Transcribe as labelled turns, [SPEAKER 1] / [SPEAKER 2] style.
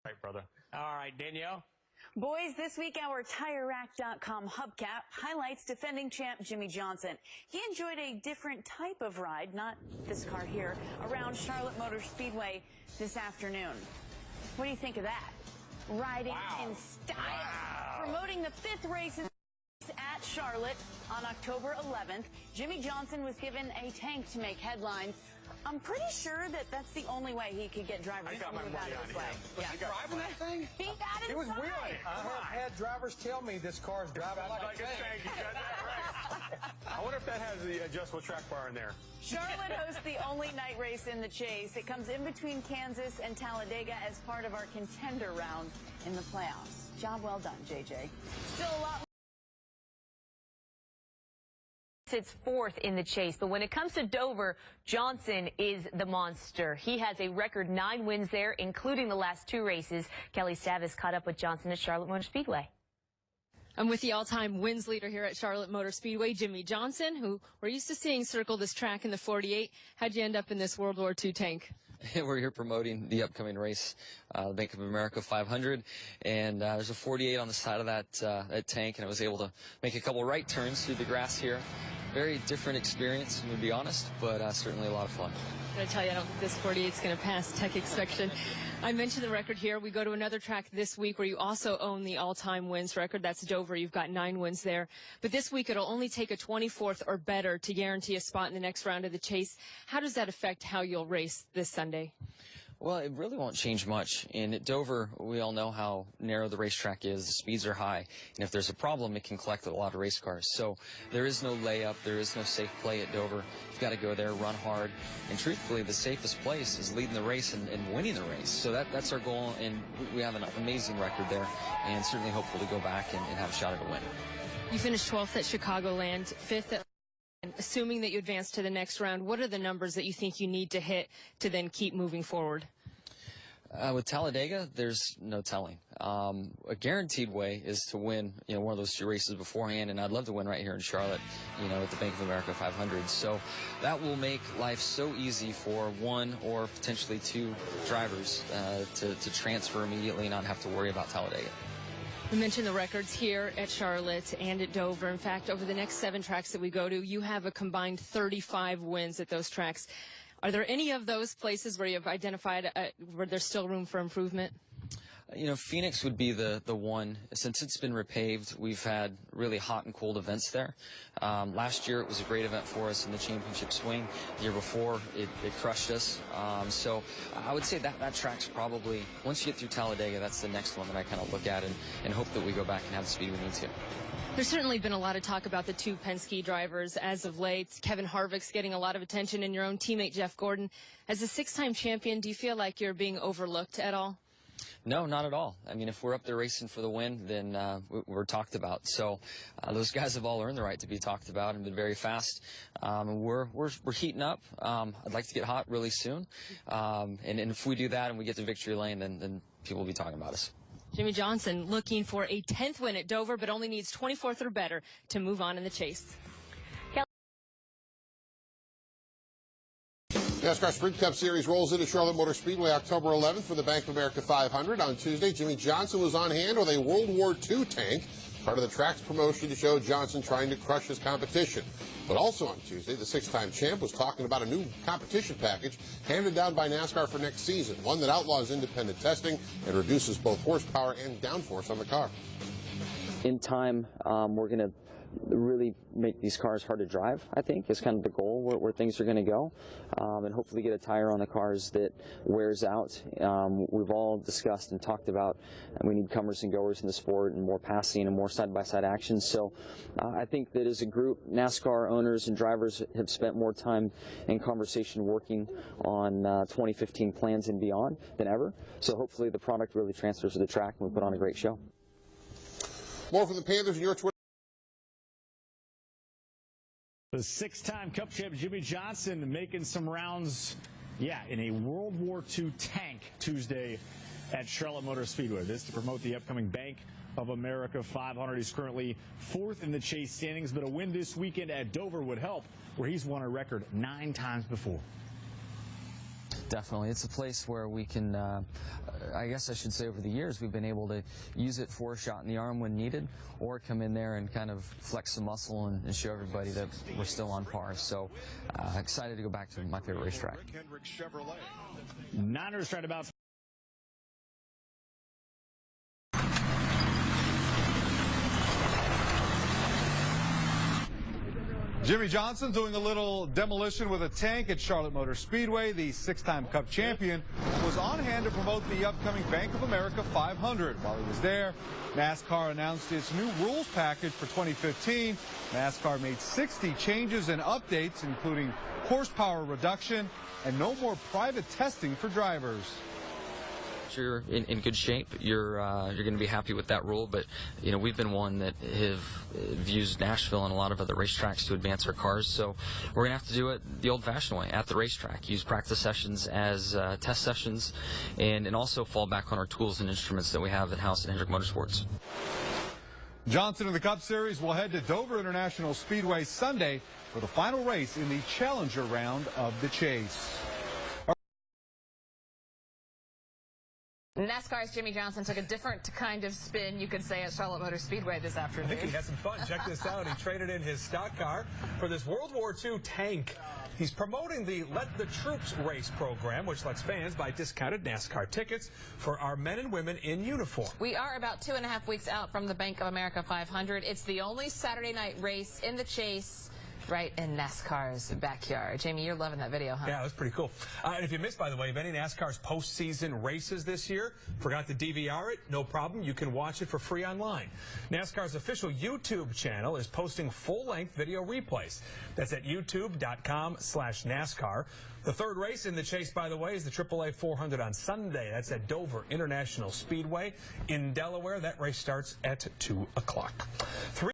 [SPEAKER 1] Right, brother. All right, Danielle.
[SPEAKER 2] Boys, this week our TireRack.com hubcap highlights defending champ Jimmie Johnson. He enjoyed a different type of ride, not this car here, around Charlotte Motor Speedway this afternoon. What do you think of that? Riding in style. Promoting the 5th race at Charlotte on October 11th, Jimmie Johnson was given a tank to make headlines. I'm pretty sure that that's the only way he could get drivers to move out of his way.
[SPEAKER 3] Was he driving that thing?
[SPEAKER 2] He got inside.
[SPEAKER 3] It was weird. I've had drivers tell me this car's driving like a tank.
[SPEAKER 1] You got that right. I wonder if that has the adjustable track bar in there.
[SPEAKER 2] Charlotte hosts the only night race in the chase. It comes in between Kansas and Talladega as part of our contender round in the playoffs. Job well done, JJ. Still a lot.
[SPEAKER 4] It's 4th in the chase, but when it comes to Dover, Johnson is the monster. He has a record 9 wins there, including the last 2 races. Kelly Stavis caught up with Johnson at Charlotte Motor Speedway.
[SPEAKER 5] I'm with the all-time wins leader here at Charlotte Motor Speedway, Jimmie Johnson, who we're used to seeing circle this track in the 48. How'd you end up in this World War II tank?
[SPEAKER 6] We're here promoting the upcoming race, the Bank of America 500, and there's a 48 on the side of that tank, and I was able to make a couple right turns through the grass here. Very different experience, to be honest, but certainly a lot of fun.
[SPEAKER 5] I'm going to tell you, I don't think this 48 is going to pass tech inspection. I mentioned the record here. We go to another track this week where you also own the all-time wins record. That's Dover. You've got 9 wins there. But this week, it'll only take a 24th or better to guarantee a spot in the next round of the chase. How does that affect how you'll race this Sunday?
[SPEAKER 6] Well, it really won't change much. And at Dover, we all know how narrow the racetrack is. The speeds are high. And if there's a problem, it can collect a lot of race cars. So there is no layup. There is no safe play at Dover. You've got to go there, run hard. And truthfully, the safest place is leading the race and winning the race. So that's our goal. And we have an amazing record there. And certainly hopeful to go back and have a shot at a win.
[SPEAKER 5] You finished 12th at Chicagoland, 5th at... Assuming that you advance to the next round, what are the numbers that you think you need to hit to then keep moving forward?
[SPEAKER 6] With Talladega, there's no telling. A guaranteed way is to win, one of those 2 races beforehand, and I'd love to win right here in Charlotte, at the Bank of America 500. So that will make life so easy for 1 or potentially 2 drivers to transfer immediately and not have to worry about Talladega.
[SPEAKER 5] We mentioned the records here at Charlotte and at Dover. In fact, over the next 7 tracks that we go to, you have a combined 35 wins at those tracks. Are there any of those places where you've identified where there's still room for improvement?
[SPEAKER 6] Phoenix would be the one. Since it's been repaved, we've had really hot and cold events there. Last year, it was a great event for us in the championship swing. The year before, it crushed us. So I would say that track's probably, once you get through Talladega, that's the next one that I kind of look at and hope that we go back and have the speed we need to.
[SPEAKER 5] There's certainly been a lot of talk about the 2 Penske drivers as of late. Kevin Harvick's getting a lot of attention, and your own teammate Jeff Gordon. As a 6-time champion, do you feel like you're being overlooked at all?
[SPEAKER 6] No, not at all. I mean, if we're up there racing for the win, then we're talked about. So those guys have all earned the right to be talked about and been very fast. And we're heating up. I'd like to get hot really soon. And if we do that and we get to victory lane, then people will be talking about us.
[SPEAKER 5] Jimmie Johnson looking for a 10th win at Dover, but only needs 24th or better to move on in the chase.
[SPEAKER 7] NASCAR Sprint Cup Series rolls into Charlotte Motor Speedway October 11th for the Bank of America 500. On Tuesday, Jimmie Johnson was on hand with a World War II tank, part of the track's promotion to show Johnson trying to crush his competition. But also on Tuesday, the 6-time champ was talking about a new competition package handed down by NASCAR for next season, one that outlaws independent testing and reduces both horsepower and downforce on the car.
[SPEAKER 6] In time, we're going to really make these cars hard to drive, I think, is kind of the goal where things are going to go, and hopefully get a tire on the cars that wears out. We've all discussed and talked about we need comers and goers in the sport and more passing and more side-by-side action. So I think that as a group, NASCAR owners and drivers have spent more time in conversation working on 2015 plans and beyond than ever. So hopefully the product really transfers to the track and we put on a great show.
[SPEAKER 7] More from the Panthers and your Twitter.
[SPEAKER 1] The 6-time Cup champ Jimmie Johnson making some rounds, in a World War II tank Tuesday at Charlotte Motor Speedway. This to promote the upcoming Bank of America 500. He's currently 4th in the chase standings, but a win this weekend at Dover would help, where he's won a record 9 times before.
[SPEAKER 6] Definitely. It's a place where we can, I guess I should say over the years, we've been able to use it for a shot in the arm when needed, or come in there and kind of flex some muscle and show everybody that we're still on par. So excited to go back to my favorite racetrack.
[SPEAKER 1] Niners tried about.
[SPEAKER 8] Jimmy Johnson doing a little demolition with a tank at Charlotte Motor Speedway. The six-time Cup champion was on hand to promote the upcoming Bank of America 500. While he was there, NASCAR announced its new rules package for 2015. NASCAR made 60 changes and updates, including horsepower reduction and no more private testing for drivers.
[SPEAKER 6] You're in good shape. You're going to be happy with that rule, but you know, we've been one that have used Nashville and a lot of other racetracks to advance our cars, so we're going to have to do it the old-fashioned way at the racetrack. Use practice sessions as test sessions, and also fall back on our tools and instruments that we have in-house at Hendrick Motorsports.
[SPEAKER 8] Johnson in the Cup Series will head to Dover International Speedway Sunday for the final race in the Challenger round of the Chase.
[SPEAKER 9] NASCAR's Jimmy Johnson took a different kind of spin, you could say, at Charlotte Motor Speedway this afternoon.
[SPEAKER 3] I think he had some fun. Check this out. He traded in his stock car for this World War II tank. He's promoting the Let the Troops race program, which lets fans buy discounted NASCAR tickets for our men and women in uniform.
[SPEAKER 9] We are about 2.5 weeks out from the Bank of America 500. It's the only Saturday night race in the Chase, right in NASCAR's backyard. Jamie, you're loving that video, huh?
[SPEAKER 3] Yeah, that's pretty cool. And if you missed, by the way, any NASCAR's postseason races this year, forgot to DVR it, no problem. You can watch it for free online. NASCAR's official YouTube channel is posting full-length video replays. That's at youtube.com/NASCAR. The third race in the Chase, by the way, is the AAA 400 on Sunday. That's at Dover International Speedway in Delaware. That race starts at 2 o'clock.